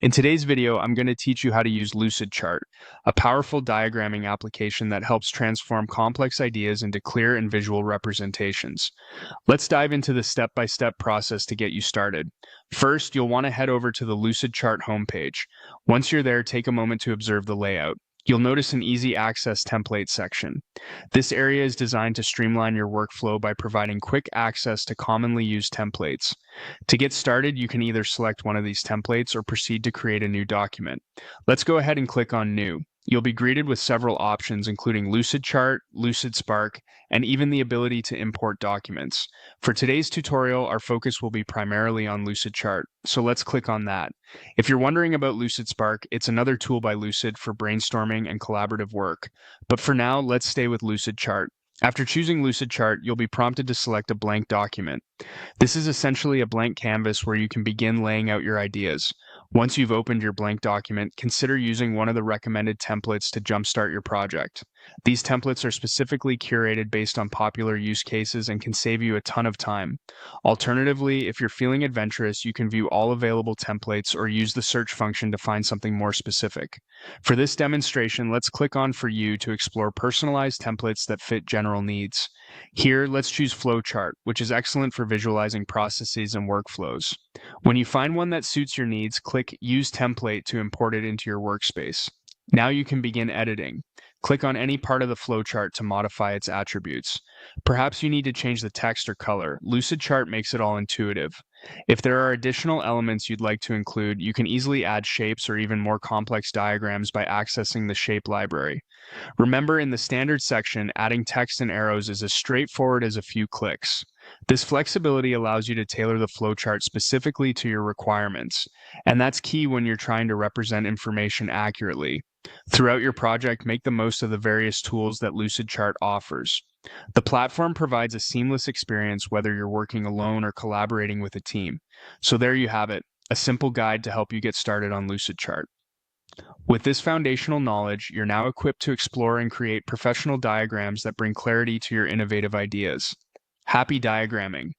In today's video, I'm going to teach you how to use Lucidchart, a powerful diagramming application that helps transform complex ideas into clear and visual representations. Let's dive into the step-by-step process to get you started. First, you'll want to head over to the Lucidchart homepage. Once you're there, take a moment to observe the layout. You'll notice an easy access template section. This area is designed to streamline your workflow by providing quick access to commonly used templates. To get started, you can either select one of these templates or proceed to create a new document. Let's go ahead and click on New. You'll be greeted with several options, including Lucidchart, LucidSpark, and even the ability to import documents. For today's tutorial, our focus will be primarily on Lucidchart, so let's click on that. If you're wondering about LucidSpark, it's another tool by Lucid for brainstorming and collaborative work. But for now, let's stay with Lucidchart. After choosing Lucidchart, you'll be prompted to select a blank document. This is essentially a blank canvas where you can begin laying out your ideas. Once you've opened your blank document, consider using one of the recommended templates to jumpstart your project. These templates are specifically curated based on popular use cases and can save you a ton of time. Alternatively, if you're feeling adventurous, you can view all available templates or use the search function to find something more specific. For this demonstration, let's click on For You to explore personalized templates that fit general needs. Here, let's choose flowchart, which is excellent for visualizing processes and workflows. When you find one that suits your needs, click Use Template to import it into your workspace. Now you can begin editing. Click on any part of the flowchart to modify its attributes. Perhaps you need to change the text or color. Lucidchart makes it all intuitive. If there are additional elements you'd like to include, you can easily add shapes or even more complex diagrams by accessing the shape library. Remember, in the standard section, adding text and arrows is as straightforward as a few clicks. This flexibility allows you to tailor the flowchart specifically to your requirements, and that's key when you're trying to represent information accurately. Throughout your project, make the most of the various tools that Lucidchart offers. The platform provides a seamless experience whether you're working alone or collaborating with a team. So there you have it, a simple guide to help you get started on Lucidchart. With this foundational knowledge, you're now equipped to explore and create professional diagrams that bring clarity to your innovative ideas. Happy diagramming!